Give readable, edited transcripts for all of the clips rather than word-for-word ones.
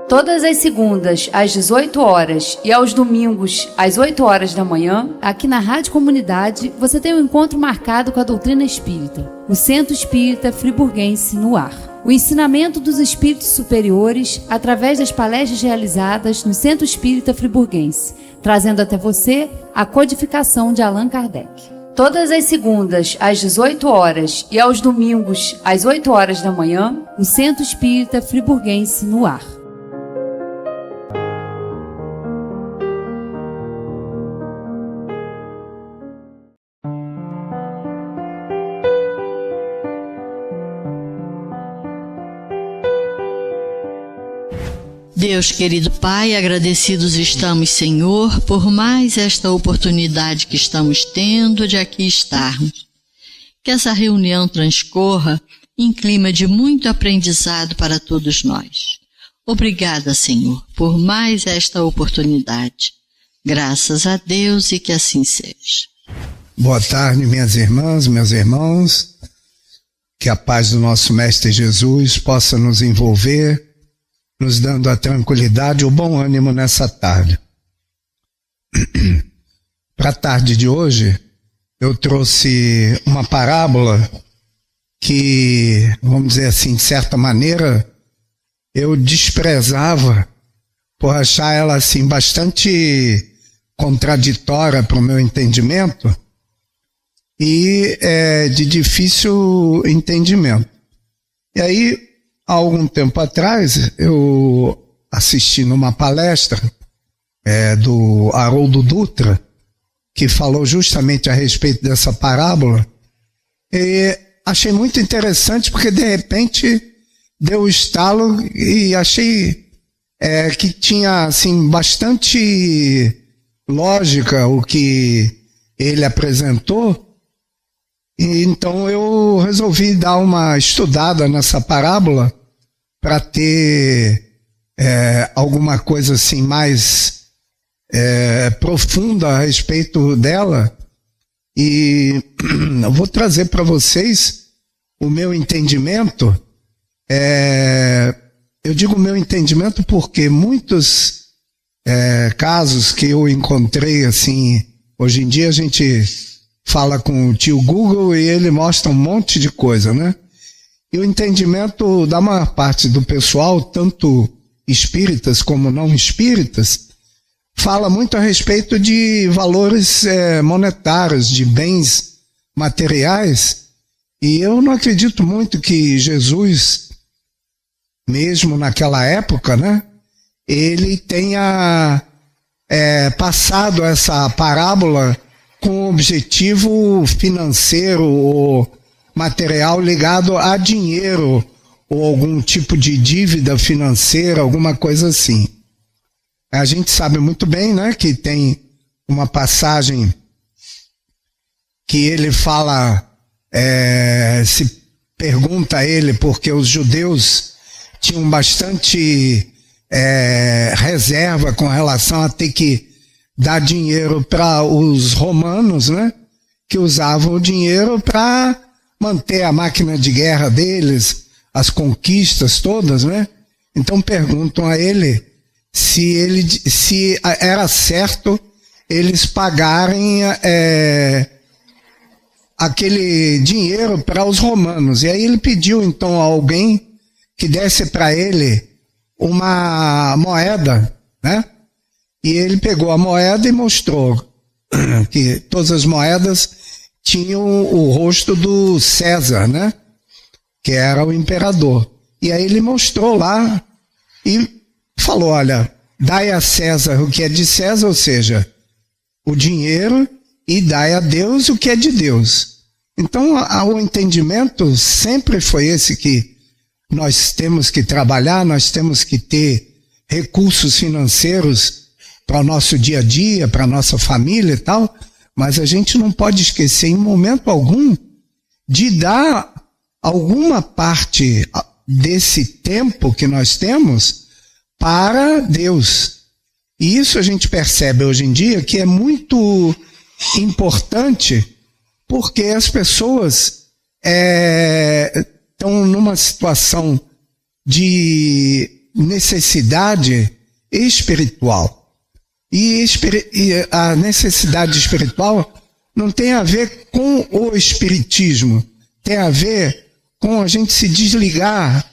Todas as segundas, às 18 horas e aos domingos, às 8 horas da manhã, aqui na Rádio Comunidade, você tem um encontro marcado com a doutrina espírita, o Centro Espírita Friburguense no ar. O ensinamento dos espíritos superiores através das palestras realizadas no Centro Espírita Friburguense, trazendo até você a codificação de Allan Kardec. Todas as segundas, às 18 horas e aos domingos, às 8 horas da manhã, o Centro Espírita Friburguense no ar. Deus querido Pai, agradecidos estamos, Senhor, por mais esta oportunidade que estamos tendo de aqui estarmos. Que essa reunião transcorra em clima de muito aprendizado para todos nós. Obrigada, Senhor, por mais esta oportunidade. Graças a Deus e que assim seja. Boa tarde, minhas irmãs, meus irmãos. Que a paz do nosso Mestre Jesus possa nos envolver, nos dando a tranquilidade e o bom ânimo nessa tarde. Para a tarde de hoje, eu trouxe uma parábola que, vamos dizer assim, de certa maneira, eu desprezava por achar ela assim bastante contraditória para o meu entendimento e de difícil entendimento. E aí, há algum tempo atrás, eu assisti numa palestra do Haroldo Dutra, que falou justamente a respeito dessa parábola, e achei muito interessante porque de repente deu o estalo e achei que tinha assim, bastante lógica o que ele apresentou. E então eu resolvi dar uma estudada nessa parábola para ter alguma coisa assim mais profunda a respeito dela. E eu vou trazer para vocês o meu entendimento. Eu digo meu entendimento porque muitos casos que eu encontrei assim, hoje em dia a gente fala com o tio Google e ele mostra um monte de coisa, né? E o entendimento da maior parte do pessoal, tanto espíritas como não espíritas, fala muito a respeito de valores monetários, de bens materiais. E eu não acredito muito que Jesus, mesmo naquela época, né, ele tenha passado essa parábola com objetivo financeiro ou material ligado a dinheiro ou algum tipo de dívida financeira, alguma coisa assim. A gente sabe muito bem, né, que tem uma passagem que ele fala, se pergunta a ele, porque os judeus tinham bastante reserva com relação a ter que dar dinheiro para os romanos, né, que usavam o dinheiro para manter a máquina de guerra deles, as conquistas todas, né? Então perguntam a ele se era certo eles pagarem aquele dinheiro para os romanos. E aí ele pediu então a alguém que desse para ele uma moeda, né? E ele pegou a moeda e mostrou que todas as moedas tinham o rosto do César, né? Que era o imperador. E aí ele mostrou lá e falou, olha, dai a César o que é de César, ou seja, o dinheiro, e dai a Deus o que é de Deus. Então o entendimento sempre foi esse, que nós temos que trabalhar, nós temos que ter recursos financeiros para o nosso dia a dia, para a nossa família e tal, mas a gente não pode esquecer em momento algum de dar alguma parte desse tempo que nós temos para Deus. E isso a gente percebe hoje em dia que é muito importante, porque as pessoas estão numa situação de necessidade espiritual. E a necessidade espiritual não tem a ver com o espiritismo, tem a ver com a gente se desligar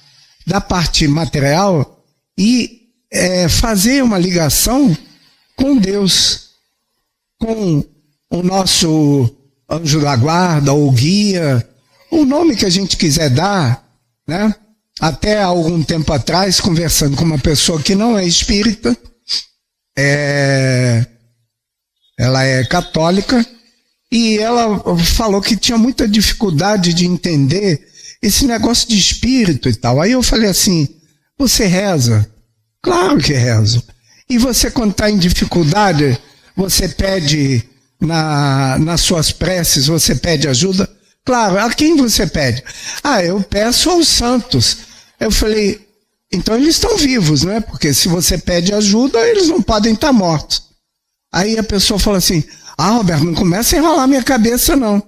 da parte material e fazer uma ligação com Deus, com o nosso anjo da guarda ou guia, o nome que a gente quiser dar, né? Até algum tempo atrás, conversando com uma pessoa que não é espírita, ela é católica, e ela falou que tinha muita dificuldade de entender esse negócio de espírito e tal. Aí eu falei assim, você reza? Claro que rezo. E você, quando está em dificuldade, você pede nas suas preces, você pede ajuda? Claro. A quem você pede? Eu peço aos santos. Eu falei, então eles estão vivos, né? Porque se você pede ajuda, eles não podem estar mortos. Aí a pessoa falou assim, Roberto, não começa a enrolar minha cabeça, não.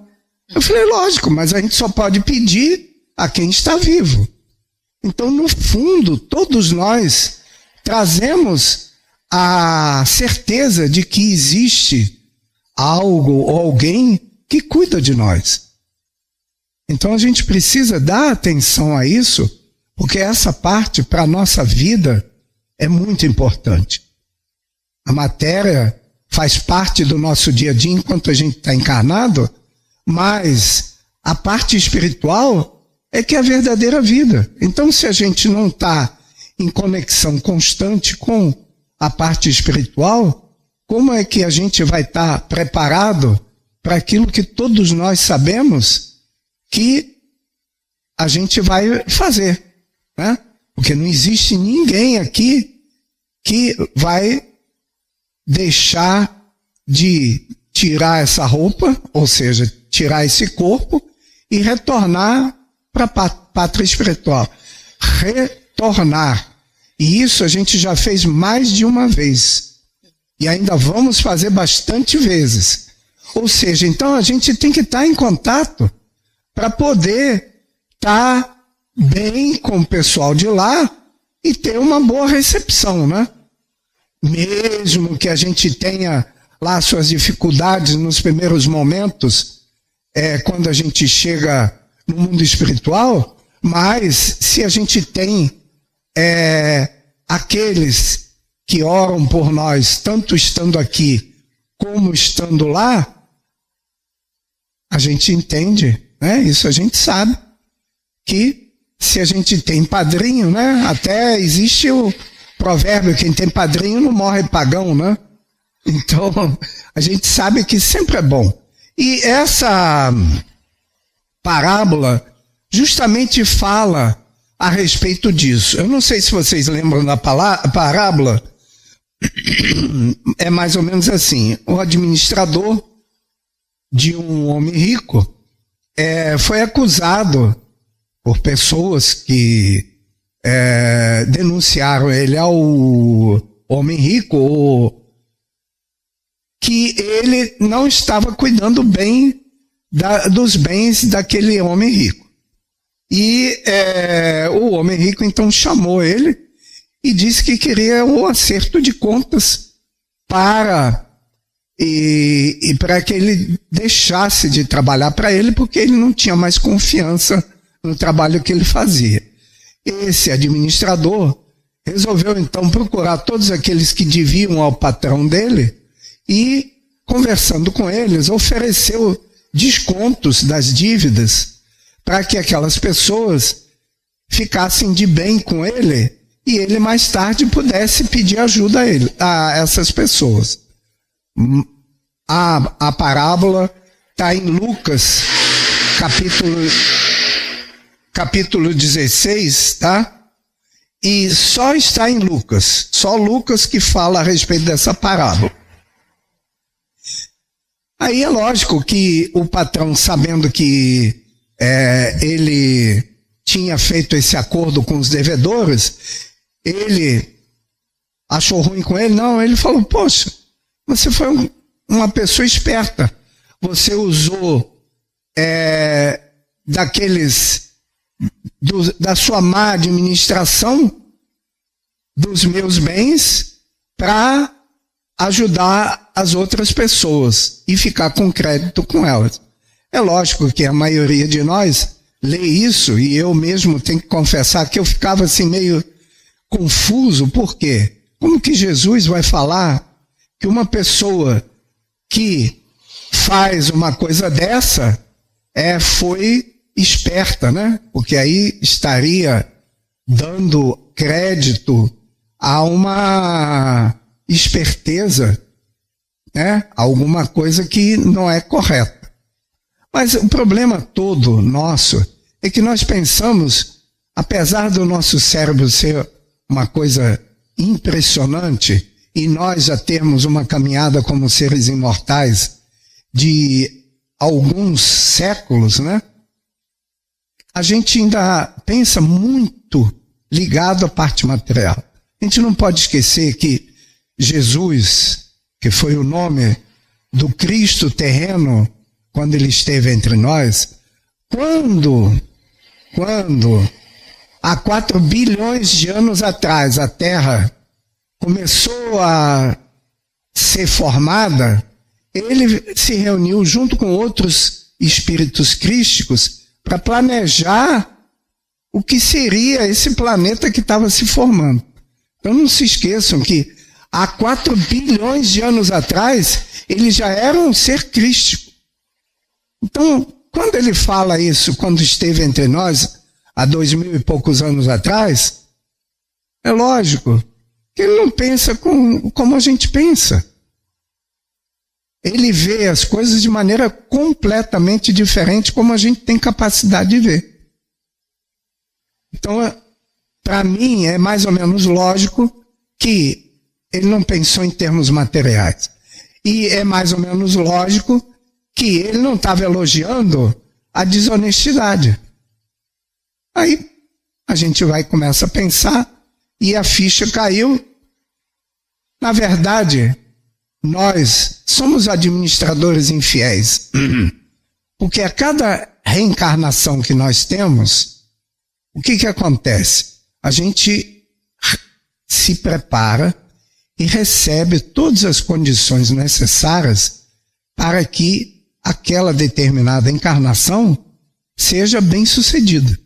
Eu falei, lógico, mas a gente só pode pedir a quem está vivo. Então, no fundo, todos nós trazemos a certeza de que existe algo ou alguém que cuida de nós. Então, a gente precisa dar atenção a isso, porque essa parte, para a nossa vida, é muito importante. A matéria faz parte do nosso dia a dia enquanto a gente está encarnado, mas a parte espiritual é que é a verdadeira vida. Então, se a gente não está em conexão constante com a parte espiritual, como é que a gente vai estar preparado para aquilo que todos nós sabemos que a gente vai fazer, né? Porque não existe ninguém aqui que vai deixar de tirar essa roupa, ou seja, tirar esse corpo e retornar para a pátria espiritual. Retornar. E isso a gente já fez mais de uma vez. E ainda vamos fazer bastante vezes. Ou seja, então a gente tem que estar em contato para poder estar bem com o pessoal de lá e ter uma boa recepção, né? Mesmo que a gente tenha lá suas dificuldades nos primeiros momentos, quando a gente chega no mundo espiritual, mas se a gente tem aqueles que oram por nós, tanto estando aqui como estando lá, a gente entende, né? Isso a gente sabe, que se a gente tem padrinho, né? Até existe o provérbio, quem tem padrinho não morre pagão, né? Então, a gente sabe que sempre é bom. E essa parábola justamente fala a respeito disso. Eu não sei se vocês lembram da parábola, é mais ou menos assim. O administrador de um homem rico foi acusado por pessoas que denunciaram ele ao homem rico, que ele não estava cuidando bem dos bens daquele homem rico. E o homem rico então chamou ele e disse que queria o acerto de contas para que ele deixasse de trabalhar para ele, porque ele não tinha mais confiança no trabalho que ele fazia. Esse administrador resolveu então procurar todos aqueles que deviam ao patrão dele e, conversando com eles, ofereceu descontos das dívidas para que aquelas pessoas ficassem de bem com ele e ele mais tarde pudesse pedir ajuda a essas pessoas. A parábola está em Lucas, capítulo 16, tá? E só está em Lucas, só Lucas que fala a respeito dessa parábola. Aí é lógico que o patrão, sabendo que ele tinha feito esse acordo com os devedores, ele achou ruim com ele? Não, ele falou, poxa, você foi uma pessoa esperta, você usou da sua má administração dos meus bens para ajudar as outras pessoas e ficar com crédito com elas. É lógico que a maioria de nós lê isso, e eu mesmo tenho que confessar que eu ficava assim meio confuso. Por quê? Como que Jesus vai falar que uma pessoa que faz uma coisa dessa foi esperta, né? Porque aí estaria dando crédito a uma esperteza, né? Alguma coisa que não é correta. Mas o problema todo nosso é que nós pensamos, apesar do nosso cérebro ser uma coisa impressionante, e nós já termos uma caminhada como seres imortais de alguns séculos, né? A gente ainda pensa muito ligado à parte material. A gente não pode esquecer que Jesus, que foi o nome do Cristo terreno, quando ele esteve entre nós, quando há 4 bilhões de anos atrás a Terra começou a ser formada, ele se reuniu junto com outros espíritos crísticos para planejar o que seria esse planeta que estava se formando. Então não se esqueçam que há 4 bilhões de anos atrás ele já era um ser crístico. Então, quando ele fala isso, quando esteve entre nós, há 2000 e poucos anos atrás, é lógico que ele não pensa como a gente pensa. Ele vê as coisas de maneira completamente diferente, como a gente tem capacidade de ver. Então, para mim, é mais ou menos lógico que ele não pensou em termos materiais. E é mais ou menos lógico que ele não estava elogiando a desonestidade. Aí a gente começa a pensar, e a ficha caiu. Na verdade, nós somos administradores infiéis, porque a cada reencarnação que nós temos, o que acontece? A gente se prepara e recebe todas as condições necessárias para que aquela determinada encarnação seja bem sucedida.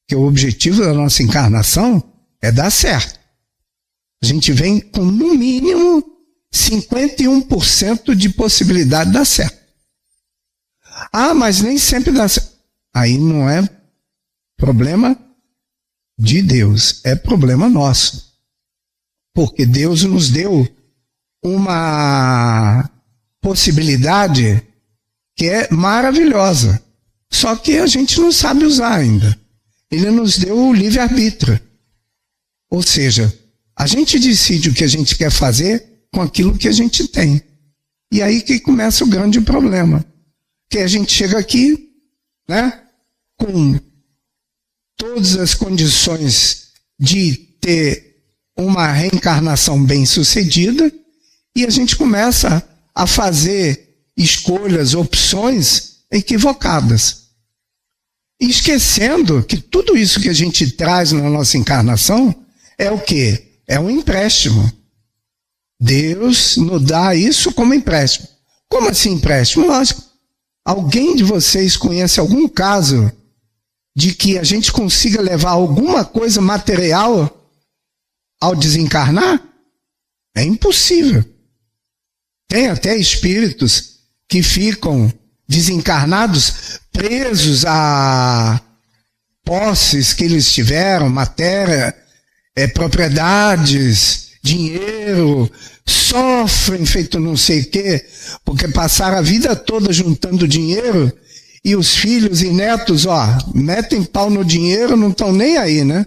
Porque o objetivo da nossa encarnação é dar certo. A gente vem com, no mínimo, 51% de possibilidade de dar certo. Ah, mas nem sempre dá certo. Aí não é problema de Deus, é problema nosso. Porque Deus nos deu uma possibilidade que é maravilhosa. Só que a gente não sabe usar ainda. Ele nos deu o livre-arbítrio. Ou seja, a gente decide o que a gente quer fazer com aquilo que a gente tem. E aí que começa o grande problema. Que a gente chega aqui, né, com todas as condições de ter uma reencarnação bem-sucedida, e a gente começa a fazer escolhas, opções equivocadas. E esquecendo que tudo isso que a gente traz na nossa encarnação é o quê? É um empréstimo. Deus nos dá isso como empréstimo. Como assim empréstimo? Lógico. Alguém de vocês conhece algum caso de que a gente consiga levar alguma coisa material ao desencarnar? É impossível. Tem até espíritos que ficam desencarnados, presos a posses que eles tiveram, matéria, propriedades, dinheiro, sofrem feito não sei o quê, porque passaram a vida toda juntando dinheiro, e os filhos e netos, metem pau no dinheiro, não estão nem aí, né?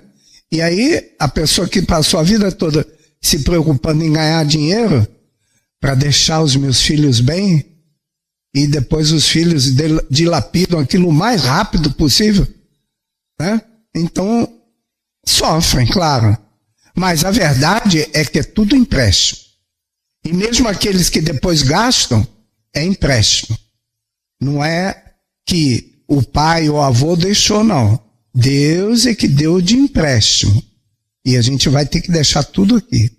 E aí, a pessoa que passou a vida toda se preocupando em ganhar dinheiro, para deixar os meus filhos bem, e depois os filhos dilapidam aquilo o mais rápido possível, né? Então, sofrem, claro. Mas a verdade é que é tudo empréstimo. E mesmo aqueles que depois gastam, é empréstimo. Não é que o pai ou o avô deixou, não. Deus é que deu de empréstimo. E a gente vai ter que deixar tudo aqui.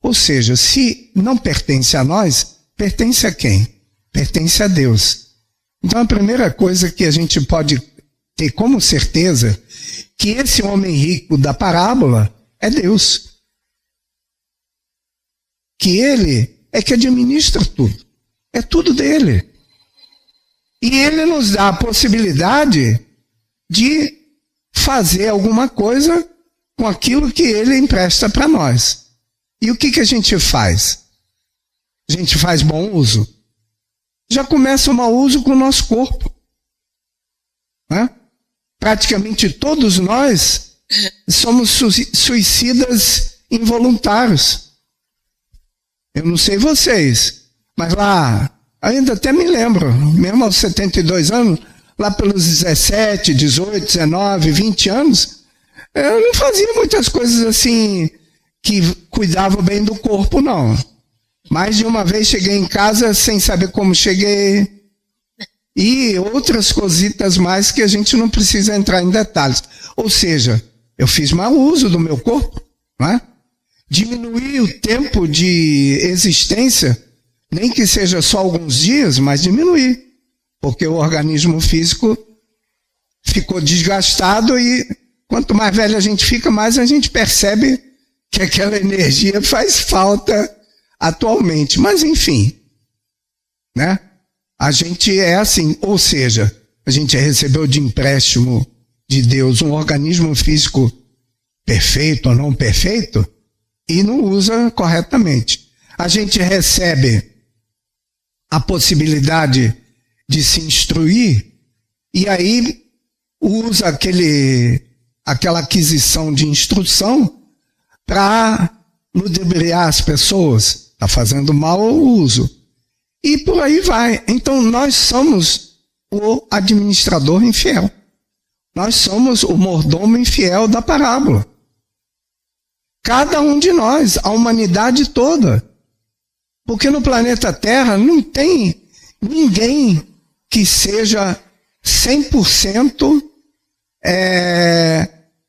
Ou seja, se não pertence a nós, pertence a quem? Pertence a Deus. Então a primeira coisa que a gente pode ter como certeza, que esse homem rico da parábola é Deus. Que ele é que administra tudo. É tudo dele. E ele nos dá a possibilidade de fazer alguma coisa com aquilo que ele empresta para nós. E o que a gente faz? A gente faz bom uso. Já começa o mau uso com o nosso corpo. Né? Praticamente todos nós somos suicidas involuntários. Eu não sei vocês, mas lá, ainda até me lembro, mesmo aos 72 anos, lá pelos 17, 18, 19, 20 anos, eu não fazia muitas coisas assim que cuidavam bem do corpo, não. Mais de uma vez cheguei em casa sem saber como cheguei, e outras cositas mais que a gente não precisa entrar em detalhes. Ou seja, eu fiz mau uso do meu corpo, não é? Diminuir o tempo de existência, nem que seja só alguns dias, mas diminuir, porque o organismo físico ficou desgastado e quanto mais velho a gente fica, mais a gente percebe que aquela energia faz falta atualmente. Mas enfim, né? A gente é assim, ou seja, a gente recebeu de empréstimo de Deus um organismo físico perfeito ou não perfeito, e não usa corretamente. A gente recebe a possibilidade de se instruir e aí usa aquela aquisição de instrução para ludibriar as pessoas. Está fazendo mau uso. E por aí vai. Então nós somos o administrador infiel. Nós somos o mordomo infiel da parábola. Cada um de nós, a humanidade toda. Porque no planeta Terra não tem ninguém que seja 100%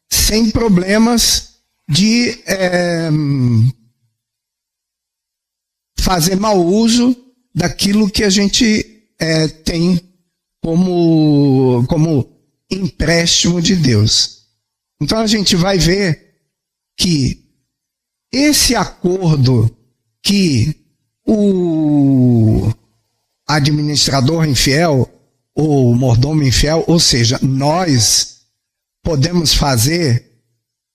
sem problemas de fazer mau uso daquilo que a gente tem como empréstimo de Deus. Então a gente vai ver que esse acordo que o administrador infiel, ou mordomo infiel, ou seja, nós podemos fazer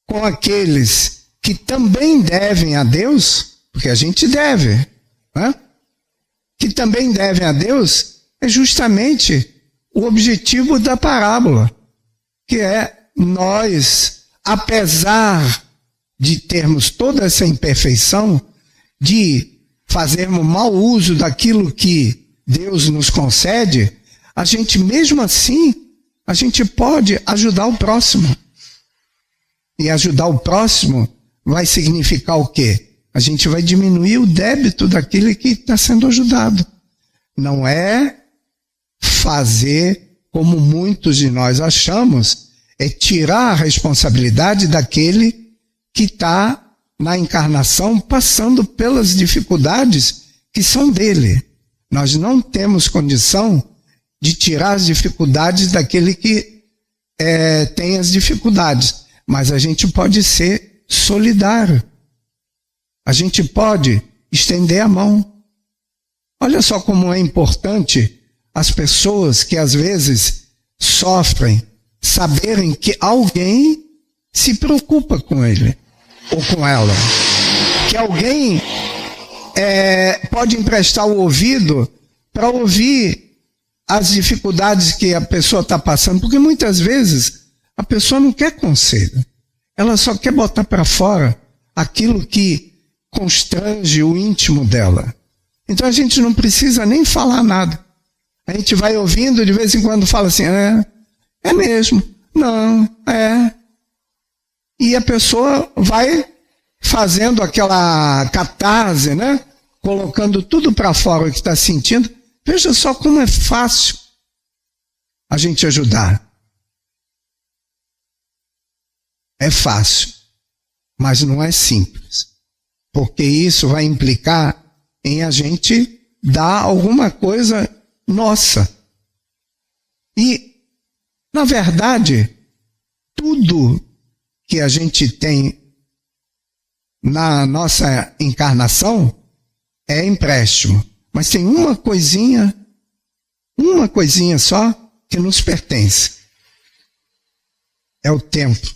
com aqueles que também devem a Deus, porque a gente deve, né? Que também devem a Deus, é justamente o objetivo da parábola, que é nós, apesar de termos toda essa imperfeição, de fazermos mau uso daquilo que Deus nos concede, a gente mesmo assim, a gente pode ajudar o próximo. E ajudar o próximo vai significar o quê? A gente vai diminuir o débito daquele que está sendo ajudado. Não é fazer como muitos de nós achamos, é tirar a responsabilidade daquele que está na encarnação passando pelas dificuldades que são dele. Nós não temos condição de tirar as dificuldades daquele que tem as dificuldades, mas a gente pode ser solidário. A gente pode estender a mão. Olha só como é importante as pessoas que às vezes sofrem saberem que alguém se preocupa com ele ou com ela. Que alguém pode emprestar o ouvido para ouvir as dificuldades que a pessoa está passando, porque muitas vezes a pessoa não quer conselho. Ela só quer botar para fora aquilo que constrange o íntimo dela. Então a gente não precisa nem falar nada. A gente vai ouvindo, de vez em quando fala assim, é mesmo, não, é. E a pessoa vai fazendo aquela catarse, né? Colocando tudo para fora o que está sentindo. Veja só como é fácil a gente ajudar. É fácil. mas não é simples, porque isso vai implicar em a gente dar alguma coisa nossa. E, na verdade, tudo que a gente tem na nossa encarnação é empréstimo. Mas tem uma coisinha só que nos pertence. É o tempo.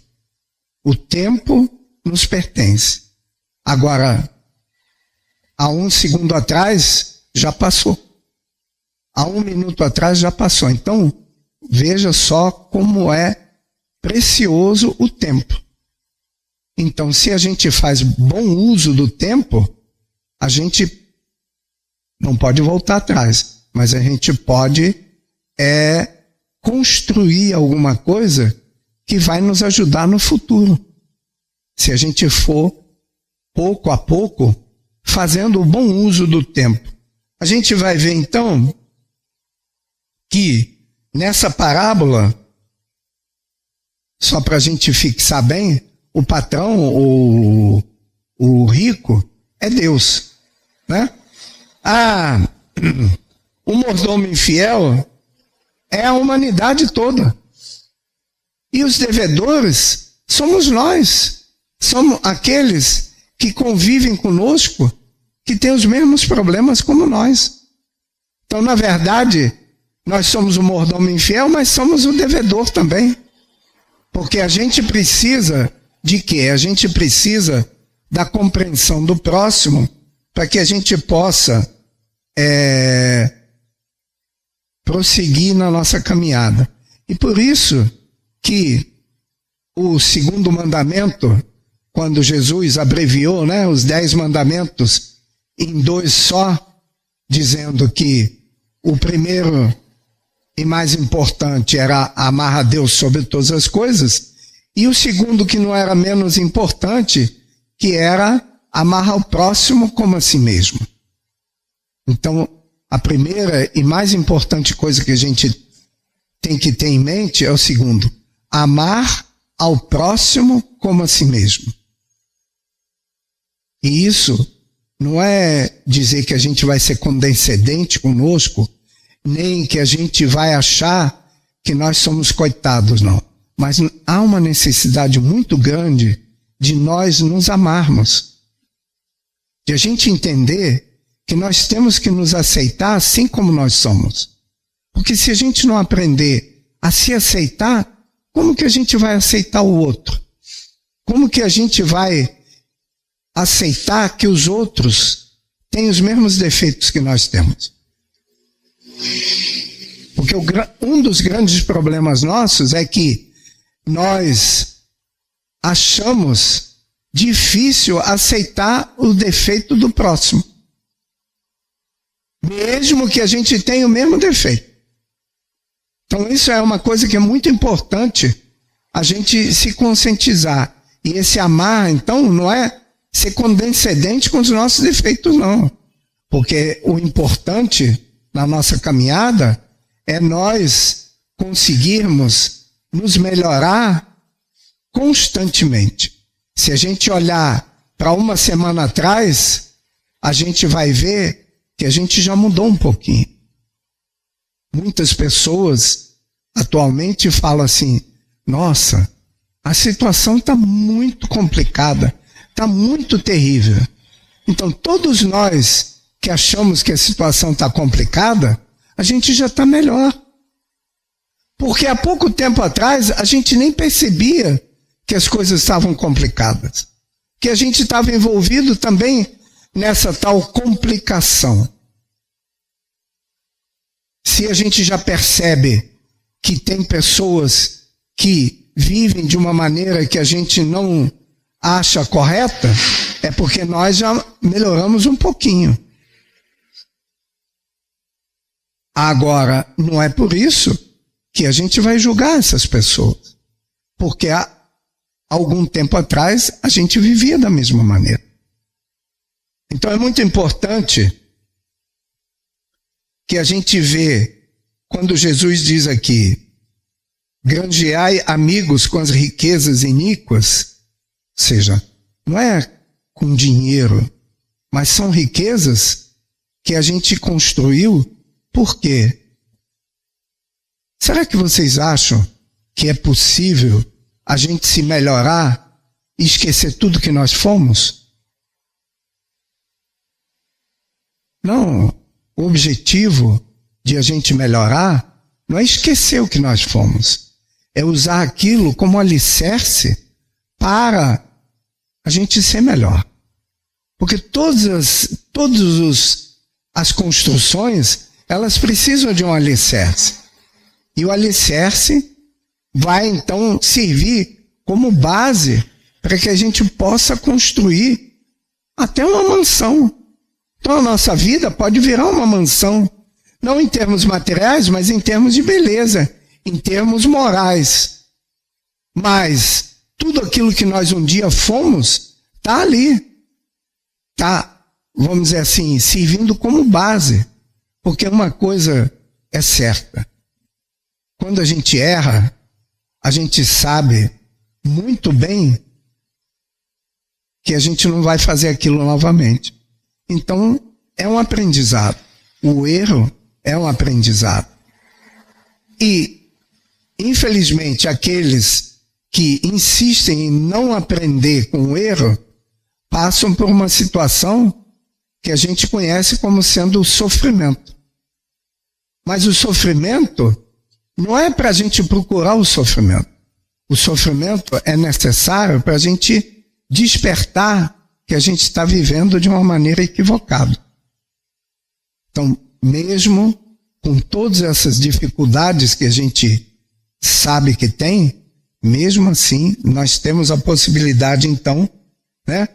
O tempo nos pertence. Agora, há 1 segundo atrás, já passou. Há 1 minuto atrás, já passou. Então, veja só como é precioso o tempo. Então, se a gente faz bom uso do tempo, a gente não pode voltar atrás, mas a gente pode construir alguma coisa que vai nos ajudar no futuro. Se a gente for, pouco a pouco, fazendo o bom uso do tempo. A gente vai ver, então, que nessa parábola, só para a gente fixar bem, o patrão, o rico, é Deus, né? O mordomo infiel é a humanidade toda. E os devedores somos nós. Somos aqueles que convivem conosco, que têm os mesmos problemas como nós. Então, na verdade, nós somos o mordomo infiel, mas somos o devedor também. Porque a gente precisa de quê? A gente precisa da compreensão do próximo para que a gente possa prosseguir na nossa caminhada. E por isso que o segundo mandamento, quando Jesus abreviou, né, os 10 mandamentos em 2 só, dizendo que o primeiro e mais importante era amar a Deus sobre todas as coisas, e o segundo, que não era menos importante, que era amar ao próximo como a si mesmo. Então, a primeira e mais importante coisa que a gente tem que ter em mente é o segundo: amar ao próximo como a si mesmo. E isso não é dizer que a gente vai ser condescendente conosco, nem que a gente vai achar que nós somos coitados, não. Mas há uma necessidade muito grande de nós nos amarmos, de a gente entender que nós temos que nos aceitar assim como nós somos. Porque se a gente não aprender a se aceitar, como que a gente vai aceitar o outro? Como que a gente vai aceitar que os outros têm os mesmos defeitos que nós temos? Porque um dos grandes problemas nossos é que nós achamos difícil aceitar o defeito do próximo, mesmo que a gente tenha o mesmo defeito. Então isso é uma coisa que é muito importante a gente se conscientizar. E esse amar, então, não é ser condescendente com os nossos defeitos, não. Porque o importante na nossa caminhada é nós conseguirmos nos melhorar constantemente. Se a gente olhar para uma semana atrás, a gente vai ver que a gente já mudou um pouquinho. Muitas pessoas atualmente falam assim: nossa, a situação está muito complicada, está muito terrível. Então todos nós que achamos que a situação está complicada, a gente já está melhor. Porque há pouco tempo atrás a gente nem percebia que as coisas estavam complicadas, que a gente estava envolvido também nessa tal complicação. Se a gente já percebe que tem pessoas que vivem de uma maneira que a gente não acha correta, é porque nós já melhoramos um pouquinho. Agora, não é por isso que a gente vai julgar essas pessoas, porque há algum tempo atrás a gente vivia da mesma maneira. Então é muito importante que a gente vê, quando Jesus diz aqui: granjeai amigos com as riquezas iníquas, ou seja, não é com dinheiro, mas são riquezas que a gente construiu. Por quê? Será que vocês acham que é possível a gente se melhorar e esquecer tudo que nós fomos? Não. O objetivo de a gente melhorar não é esquecer o que nós fomos. É usar aquilo como alicerce para a gente ser melhor. Porque todas as construções, elas precisam de um alicerce. E o alicerce vai, então, servir como base para que a gente possa construir até uma mansão. Então, a nossa vida pode virar uma mansão, não em termos materiais, mas em termos de beleza, em termos morais. Mas tudo aquilo que nós um dia fomos, está ali. Está, vamos dizer assim, servindo como base. Porque uma coisa é certa. Quando a gente erra, a gente sabe muito bem que a gente não vai fazer aquilo novamente. Então, é um aprendizado. O erro é um aprendizado. E, infelizmente, aqueles que insistem em não aprender com o erro, passam por uma situação que a gente conhece como sendo o sofrimento. Mas o sofrimento não é para a gente procurar o sofrimento. O sofrimento é necessário para a gente despertar que a gente está vivendo de uma maneira equivocada. Então, mesmo com todas essas dificuldades que a gente sabe que tem, mesmo assim, nós temos a possibilidade, então, né,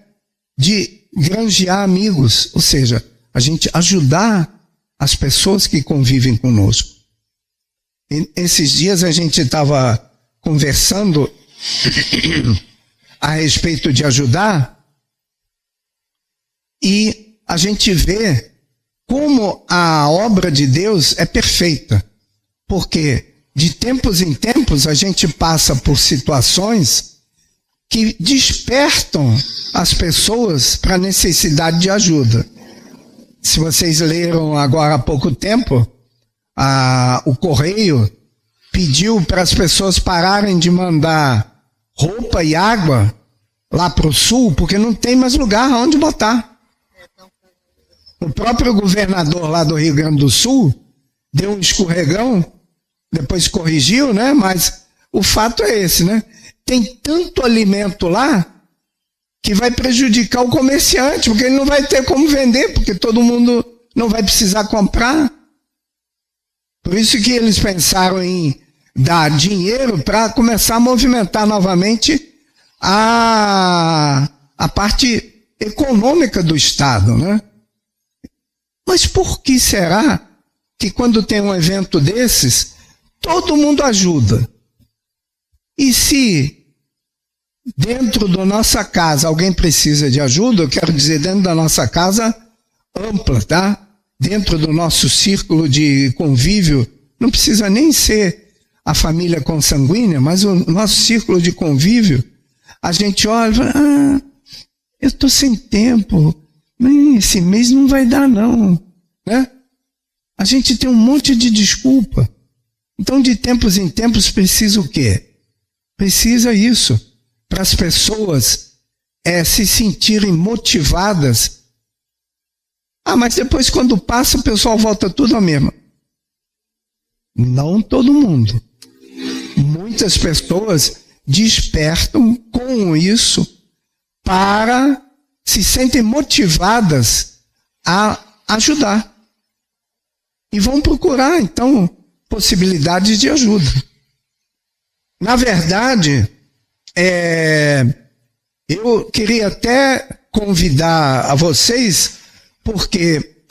de granjear amigos, ou seja, a gente ajudar as pessoas que convivem conosco. E esses dias a gente estava conversando a respeito de ajudar, e a gente vê como a obra de Deus é perfeita, porque de tempos em tempos a gente passa por situações que despertam as pessoas para a necessidade de ajuda. Se vocês leram agora há pouco tempo, o Correio pediu para as pessoas pararem de mandar roupa e água lá para o sul, porque não tem mais lugar onde botar. O próprio governador lá do Rio Grande do Sul deu um escorregão, depois corrigiu, né? Mas o fato é esse, né? Tem tanto alimento lá que vai prejudicar o comerciante, porque ele não vai ter como vender, porque todo mundo não vai precisar comprar. Por isso que eles pensaram em dar dinheiro para começar a movimentar novamente a parte econômica do Estado, né? Mas por que será que quando tem um evento desses, todo mundo ajuda? E se dentro da nossa casa alguém precisa de ajuda, eu quero dizer dentro da nossa casa ampla, tá? Dentro do nosso círculo de convívio, não precisa nem ser a família consanguínea, mas o nosso círculo de convívio, a gente olha e fala, eu estou sem tempo, esse mês não vai dar não, né? A gente tem um monte de desculpa. Então, de tempos em tempos, precisa o quê? Precisa isso, para as pessoas se sentirem motivadas. Mas depois quando passa, o pessoal volta tudo ao mesmo. Não todo mundo. Muitas pessoas despertam com isso para se sentem motivadas a ajudar. E vão procurar, então, possibilidades de ajuda. Na verdade, eu queria até convidar a vocês, porque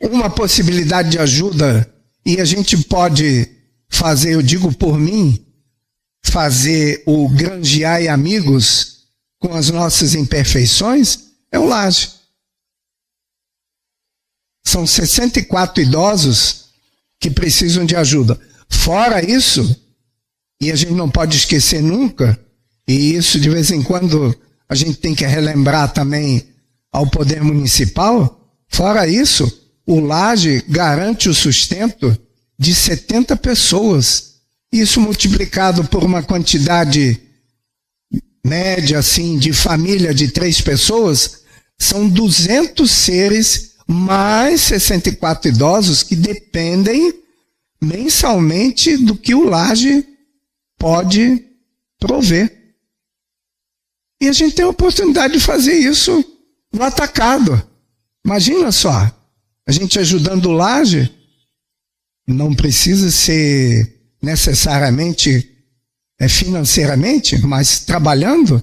uma possibilidade de ajuda, e a gente pode fazer, eu digo por mim, fazer o granjear e amigos com as nossas imperfeições, é o Laje. São 64 idosos que precisam de ajuda. Fora isso, e a gente não pode esquecer nunca, e isso de vez em quando a gente tem que relembrar também ao poder municipal. Fora isso, o Laje garante o sustento de 70 pessoas. Isso multiplicado por uma quantidade média assim, de família de 3 pessoas, são 200 seres, mais 64 idosos que dependem mensalmente do que o Laje pode prover. E a gente tem a oportunidade de fazer isso no atacado. Imagina só, a gente ajudando o Laje, não precisa ser necessariamente financeiramente, mas trabalhando,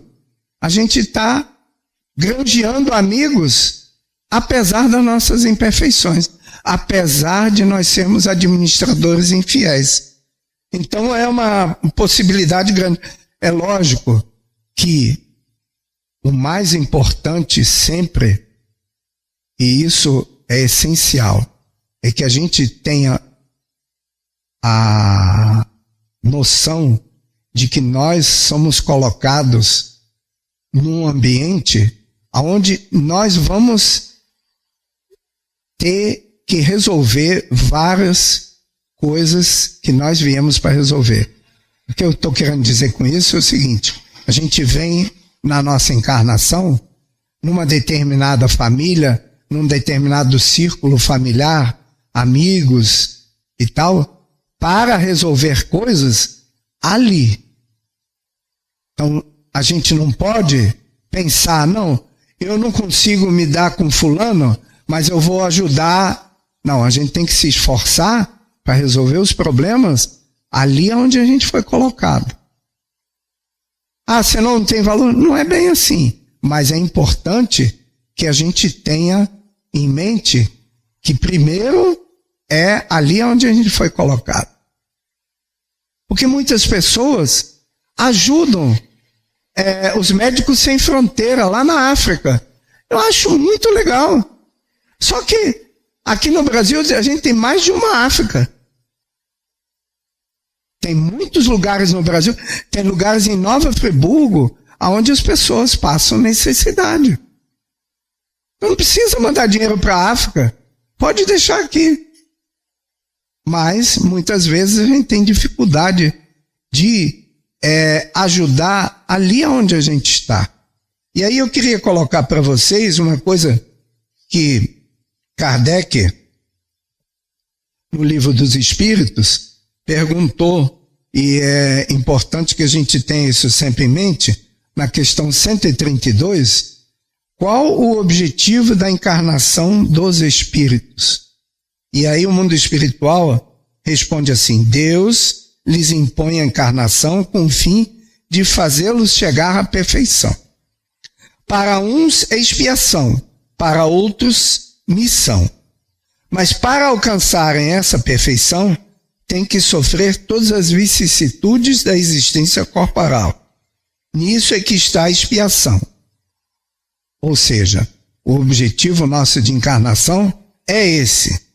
a gente está granjeando amigos, apesar das nossas imperfeições, apesar de nós sermos administradores infiéis. Então é uma possibilidade grande. É lógico que o mais importante sempre, e isso é essencial, é que a gente tenha a noção de que nós somos colocados num ambiente onde nós vamos ter que resolver várias coisas que nós viemos para resolver. O que eu estou querendo dizer com isso é o seguinte: a gente vem na nossa encarnação numa determinada família, num determinado círculo familiar, amigos e tal, para resolver coisas ali. Então, a gente não pode pensar, não, eu não consigo me dar com fulano, mas eu vou ajudar. Não, a gente tem que se esforçar para resolver os problemas ali onde a gente foi colocado. Ah, você não tem valor? Não é bem assim. Mas é importante que a gente tenha em mente que primeiro é ali onde a gente foi colocado. Porque muitas pessoas ajudam os Médicos Sem Fronteira lá na África. Eu acho muito legal. Só que aqui no Brasil a gente tem mais de uma África. Tem muitos lugares no Brasil, tem lugares em Nova Friburgo, onde as pessoas passam necessidade. Não precisa mandar dinheiro para a África, pode deixar aqui. Mas, muitas vezes, a gente tem dificuldade de ajudar ali onde a gente está. E aí eu queria colocar para vocês uma coisa que Kardec, no Livro dos Espíritos, perguntou, e é importante que a gente tenha isso sempre em mente, na questão 132, qual o objetivo da encarnação dos espíritos? E aí o mundo espiritual responde assim: Deus lhes impõe a encarnação com o fim de fazê-los chegar à perfeição. Para uns é expiação, para outros missão. Mas para alcançarem essa perfeição, tem que sofrer todas as vicissitudes da existência corporal. Nisso é que está a expiação. Ou seja, o objetivo nosso de encarnação é esse.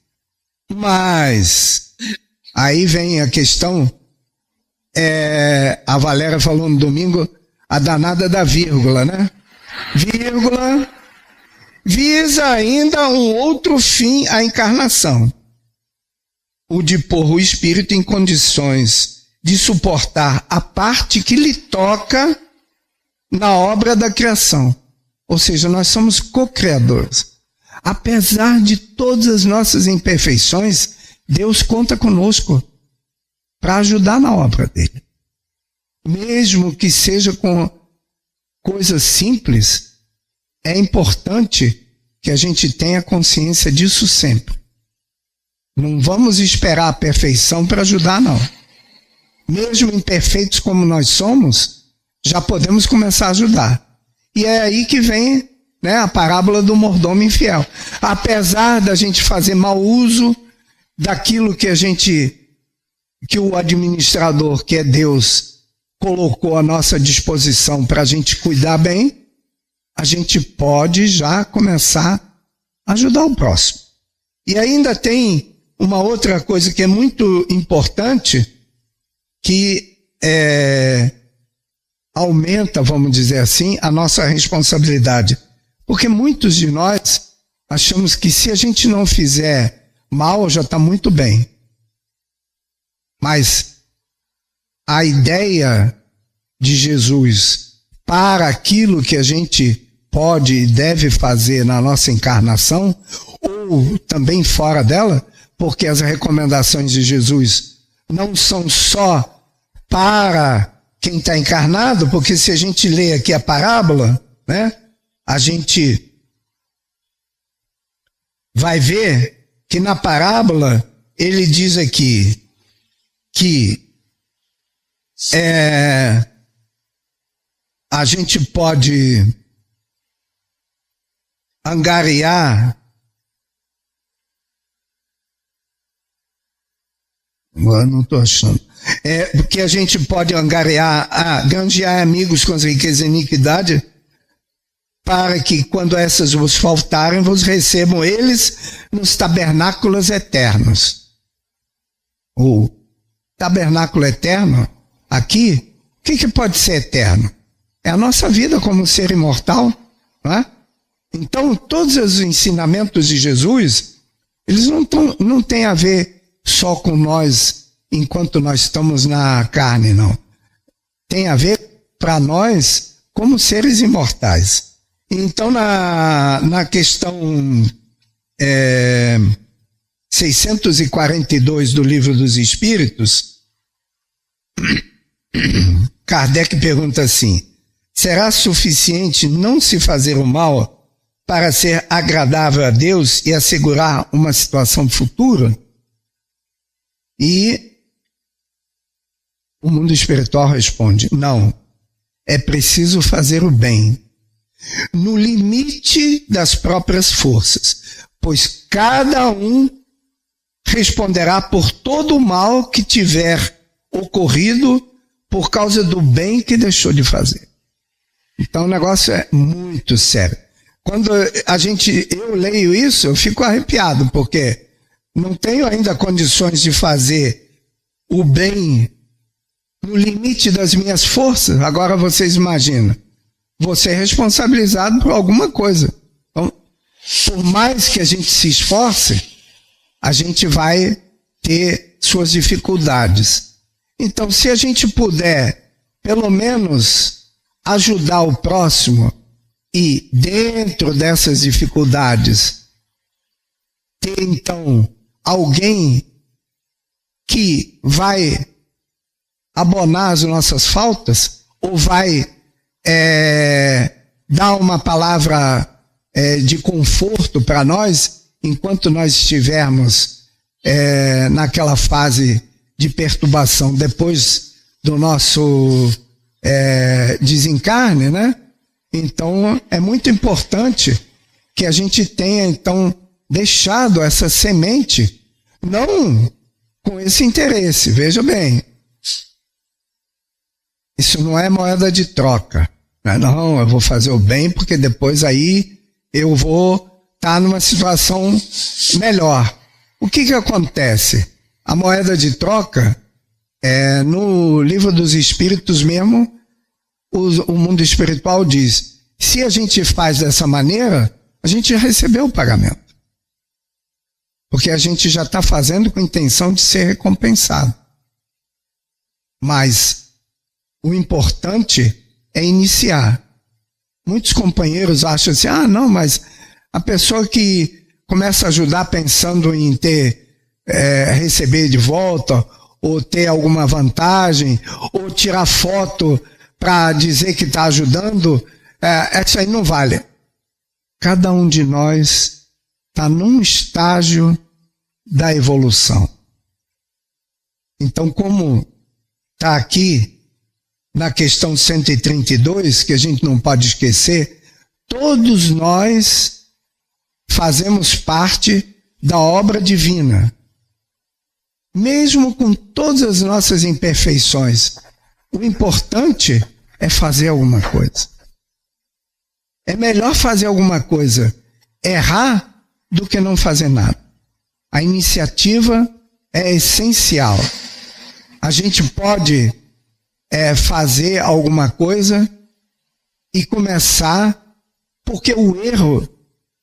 Mas aí vem a questão, a Valéria falou no domingo, a danada da vírgula, né? Vírgula visa ainda um outro fim à encarnação, o de pôr o espírito em condições de suportar a parte que lhe toca na obra da criação. Ou seja, nós somos co-criadores. Apesar de todas as nossas imperfeições, Deus conta conosco para ajudar na obra dele. Mesmo que seja com coisas simples, é importante que a gente tenha consciência disso sempre. Não vamos esperar a perfeição para ajudar, não. Mesmo imperfeitos como nós somos, já podemos começar a ajudar. E é aí que vem, né, a parábola do mordomo infiel. Apesar da gente fazer mau uso daquilo que o administrador, que é Deus, colocou à nossa disposição para a gente cuidar bem, a gente pode já começar a ajudar o próximo. E ainda tem uma outra coisa que é muito importante, que aumenta, vamos dizer assim, a nossa responsabilidade. Porque muitos de nós achamos que se a gente não fizer mal, já está muito bem. Mas a ideia de Jesus para aquilo que a gente pode e deve fazer na nossa encarnação, ou também fora dela, porque as recomendações de Jesus não são só para quem está encarnado, porque se a gente lê aqui a parábola, né, a gente vai ver que na parábola ele diz aqui que a gente pode angariar, agora não estou achando, porque a gente pode granjear amigos com as riquezas e iniquidade, para que quando essas vos faltarem, vos recebam eles nos tabernáculos eternos. O tabernáculo eterno, aqui, o que pode ser eterno? É a nossa vida como ser imortal, não é? Então, todos os ensinamentos de Jesus, eles não têm a ver só com nós, enquanto nós estamos na carne, não. Tem a ver para nós como seres imortais. Então, na questão 642 do Livro dos Espíritos, Kardec pergunta assim: será suficiente não se fazer o mal para ser agradável a Deus e assegurar uma situação futura? E o mundo espiritual responde: não, é preciso fazer o bem, no limite das próprias forças, pois cada um responderá por todo o mal que tiver ocorrido por causa do bem que deixou de fazer. Então o negócio é muito sério. Quando eu leio isso, eu fico arrepiado, porque não tenho ainda condições de fazer o bem no limite das minhas forças. Agora vocês imaginam, você é responsabilizado por alguma coisa. Então, por mais que a gente se esforce, a gente vai ter suas dificuldades. Então, se a gente puder, pelo menos, ajudar o próximo e, dentro dessas dificuldades, ter, então, alguém que vai abonar as nossas faltas, ou vai dar uma palavra de conforto para nós, enquanto nós estivermos naquela fase de perturbação, depois do nosso desencarne, né? Então, é muito importante que a gente tenha, então, deixado essa semente, não com esse interesse, veja bem, isso não é moeda de troca. Não, eu vou fazer o bem porque depois aí eu vou estar numa situação melhor. O que acontece? A moeda de troca, no Livro dos Espíritos mesmo, o mundo espiritual diz: se a gente faz dessa maneira, a gente já recebeu o pagamento. Porque a gente já está fazendo com a intenção de ser recompensado. Mas o importante é iniciar. Muitos companheiros acham assim: não, mas a pessoa que começa a ajudar pensando em receber de volta, ou ter alguma vantagem, ou tirar foto para dizer que está ajudando, isso aí não vale. Cada um de nós está num estágio da evolução. Então, como está aqui na questão 132, que a gente não pode esquecer, todos nós fazemos parte da obra divina. Mesmo com todas as nossas imperfeições, o importante é fazer alguma coisa. É melhor fazer alguma coisa, errar, do que não fazer nada. A iniciativa é essencial. A gente pode fazer alguma coisa e começar, porque o erro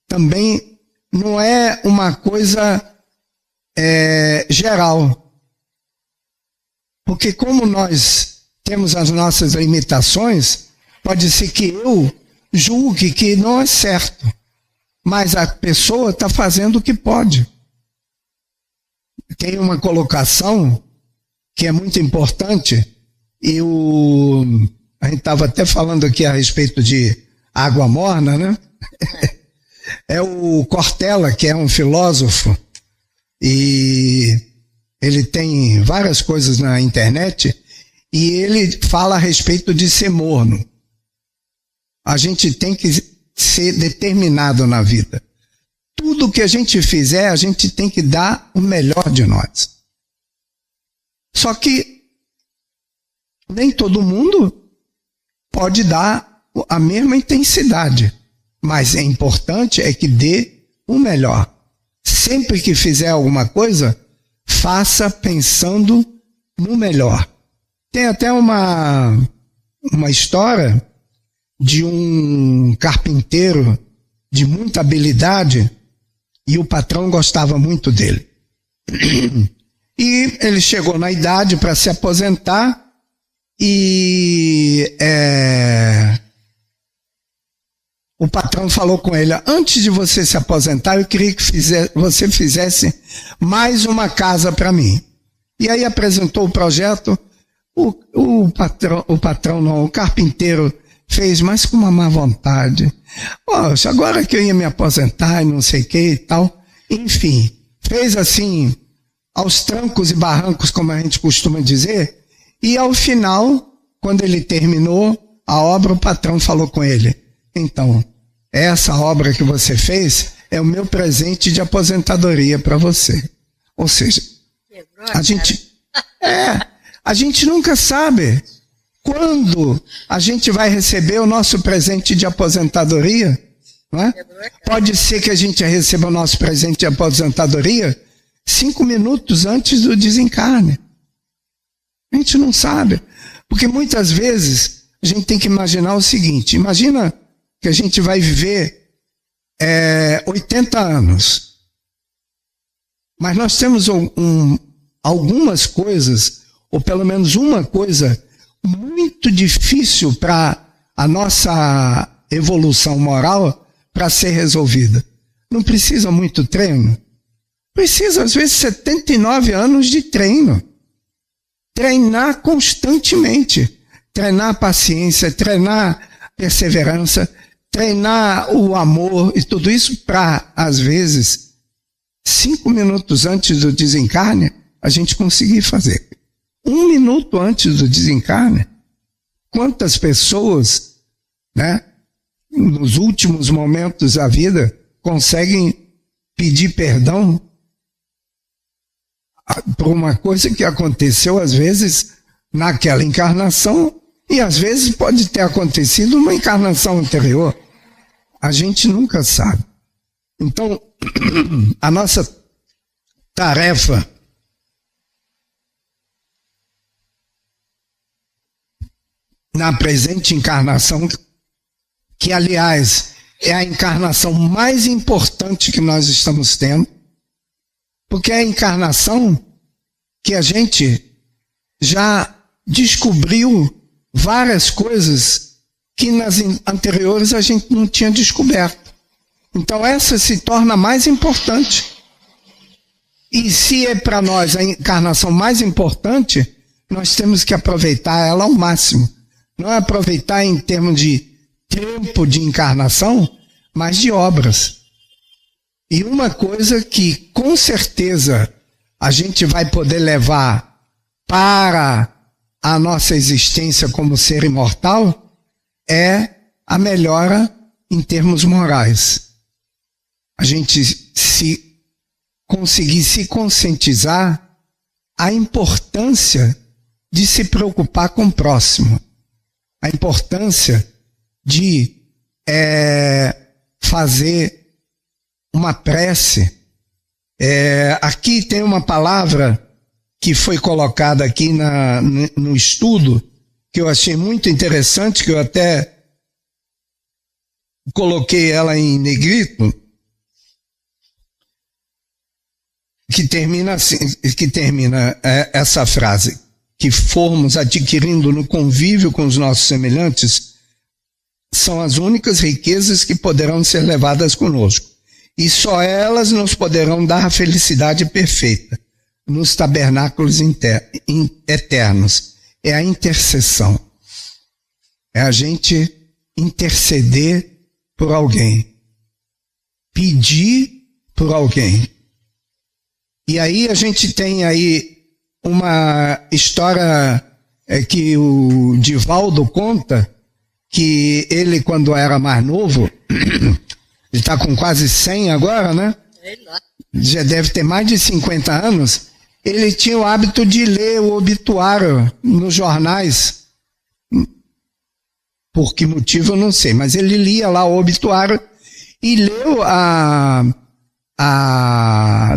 também não é uma coisa geral. Porque como nós temos as nossas limitações, pode ser que eu julgue que não é certo, mas a pessoa está fazendo o que pode. Tem uma colocação que é muito importante, e a gente estava até falando aqui a respeito de água morna, né? É o Cortella, que é um filósofo, e ele tem várias coisas na internet, e ele fala a respeito de ser morno. A gente tem que ser determinado na vida. Tudo que a gente fizer, a gente tem que dar o melhor de nós. Só que nem todo mundo pode dar a mesma intensidade, mas é importante que dê o melhor. Sempre que fizer alguma coisa, faça pensando no melhor. Tem até uma história de um carpinteiro de muita habilidade, e o patrão gostava muito dele. E ele chegou na idade para se aposentar, e o patrão falou com ele: antes de você se aposentar, eu queria que você fizesse mais uma casa para mim. E aí apresentou o projeto. O carpinteiro fez, mas com uma má vontade. Poxa, agora que eu ia me aposentar e não sei o que e tal. Enfim, fez assim, aos trancos e barrancos, como a gente costuma dizer, e ao final, quando ele terminou a obra, o patrão falou com ele: então, essa obra que você fez é o meu presente de aposentadoria para você. Ou seja, a gente nunca sabe quando a gente vai receber o nosso presente de aposentadoria, não é? Pode ser que a gente receba o nosso presente de aposentadoria 5 minutos antes do desencarne. A gente não sabe, porque muitas vezes a gente tem que imaginar o seguinte: imagina que a gente vai viver 80 anos, mas nós temos algumas coisas, ou pelo menos uma coisa muito difícil para a nossa evolução moral para ser resolvida. Não precisa muito treino. Precisa, às vezes, 79 anos de treino. Treinar constantemente. Treinar a paciência, treinar a perseverança, treinar o amor e tudo isso para, às vezes, 5 minutos antes do desencarne, a gente conseguir fazer. 1 minuto antes do desencarne. Quantas pessoas, né, nos últimos momentos da vida, conseguem pedir perdão por uma coisa que aconteceu, às vezes, naquela encarnação, e às vezes pode ter acontecido numa encarnação anterior. A gente nunca sabe. Então, a nossa tarefa na presente encarnação, que aliás é a encarnação mais importante que nós estamos tendo, porque é a encarnação que a gente já descobriu várias coisas que nas anteriores a gente não tinha descoberto. Então essa se torna mais importante. E se é para nós a encarnação mais importante, nós temos que aproveitar ela ao máximo. Não é aproveitar em termos de tempo de encarnação, mas de obras. E uma coisa que com certeza a gente vai poder levar para a nossa existência como ser imortal é a melhora em termos morais. A gente se conseguir se conscientizar a importância de se preocupar com o próximo. A importância de fazer uma prece. Aqui tem uma palavra que foi colocada aqui no estudo, que eu achei muito interessante, que eu até coloquei ela em negrito, que termina assim, essa frase, que formos adquirindo no convívio com os nossos semelhantes, são as únicas riquezas que poderão ser levadas conosco. E só elas nos poderão dar a felicidade perfeita nos tabernáculos eternos. É a intercessão. É a gente interceder por alguém. Pedir por alguém. E aí a gente tem aí uma história que o Divaldo conta, que ele, quando era mais novo, ele está com quase 100 agora, né? Já deve ter mais de 50 anos. Ele tinha o hábito de ler o obituário nos jornais. Por que motivo eu não sei, mas ele lia lá o obituário e leu a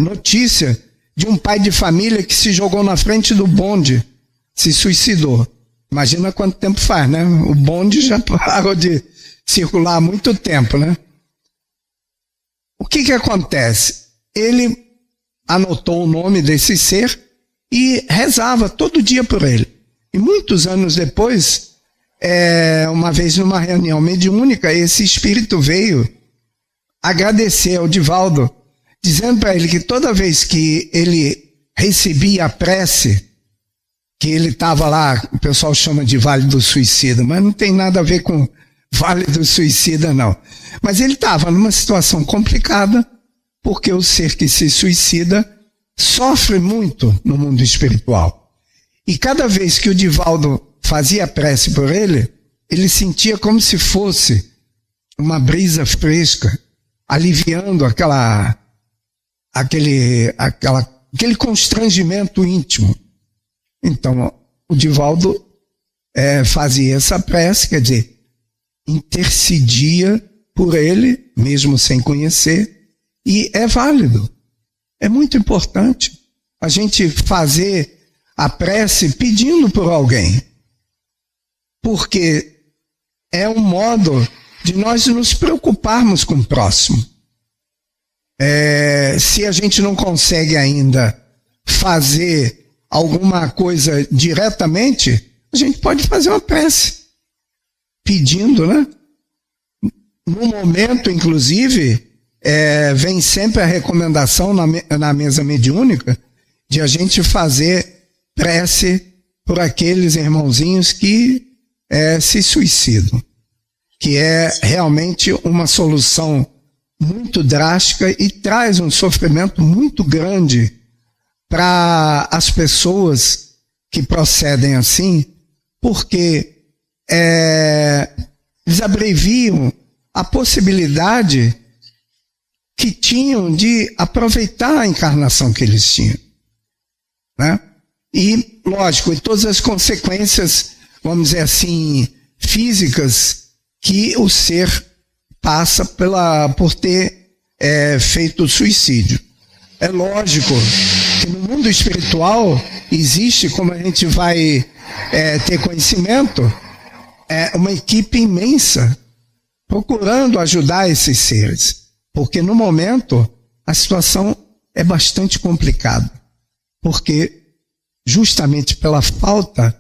notícia de um pai de família que se jogou na frente do bonde, se suicidou. Imagina quanto tempo faz, né? O bonde já parou de circular há muito tempo, né? O que acontece? Ele anotou o nome desse ser e rezava todo dia por ele. E muitos anos depois, uma vez numa reunião mediúnica, esse espírito veio agradecer ao Divaldo, dizendo para ele que toda vez que ele recebia a prece, que ele estava lá, o pessoal chama de Vale do Suicida, mas não tem nada a ver com Vale do Suicida, não. Mas ele estava numa situação complicada, porque o ser que se suicida sofre muito no mundo espiritual. E cada vez que o Divaldo fazia prece por ele, ele sentia como se fosse uma brisa fresca, aliviando aquele constrangimento íntimo. Então, o Divaldo fazia essa prece, quer dizer, intercedia por ele, mesmo sem conhecer, e é válido. É muito importante a gente fazer a prece pedindo por alguém, porque é um modo de nós nos preocuparmos com o próximo. Se a gente não consegue ainda fazer alguma coisa diretamente, a gente pode fazer uma prece, pedindo, né? No momento, inclusive, vem sempre a recomendação na mesa mediúnica de a gente fazer prece por aqueles irmãozinhos que se suicidam, que é realmente uma solução muito drástica e traz um sofrimento muito grande para as pessoas que procedem assim, porque eles abreviam a possibilidade que tinham de aproveitar a encarnação que eles tinham, né? E, lógico, e todas as consequências, vamos dizer assim, físicas que o ser passa por ter feito o suicídio. É lógico que no mundo espiritual existe, como a gente vai ter conhecimento, uma equipe imensa procurando ajudar esses seres, porque no momento a situação é bastante complicada, porque justamente pela falta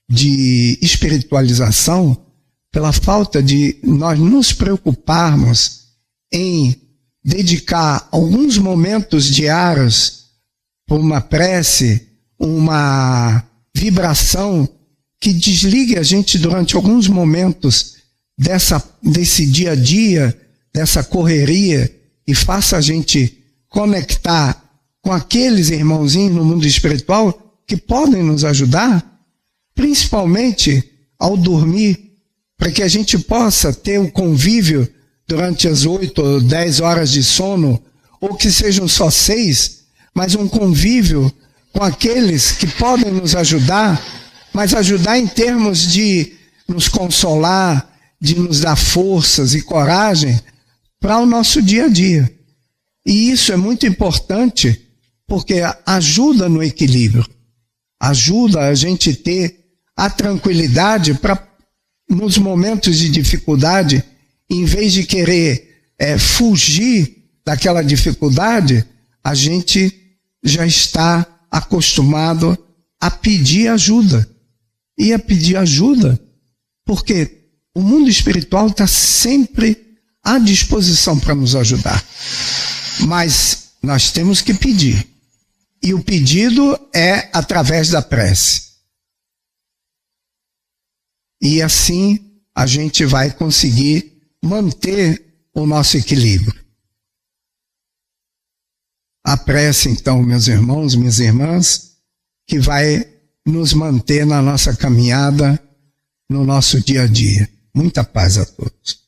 de espiritualização, pela falta de nós nos preocuparmos em dedicar alguns momentos diários para uma prece, uma vibração que desligue a gente durante alguns momentos desse dia a dia, dessa correria, e faça a gente conectar com aqueles irmãozinhos no mundo espiritual que podem nos ajudar, principalmente ao dormir, para que a gente possa ter um convívio durante as 8 ou 10 horas de sono, ou que sejam só 6, mas um convívio com aqueles que podem nos ajudar, mas ajudar em termos de nos consolar, de nos dar forças e coragem para o nosso dia a dia. E isso é muito importante, porque ajuda no equilíbrio, ajuda a gente ter a tranquilidade para, nos momentos de dificuldade, em vez de querer fugir daquela dificuldade, a gente já está acostumado a pedir ajuda. E a pedir ajuda, porque o mundo espiritual está sempre à disposição para nos ajudar. Mas nós temos que pedir. E o pedido é através da prece. E assim a gente vai conseguir manter o nosso equilíbrio. A prece, então, meus irmãos, minhas irmãs, que vai nos manter na nossa caminhada, no nosso dia a dia. Muita paz a todos.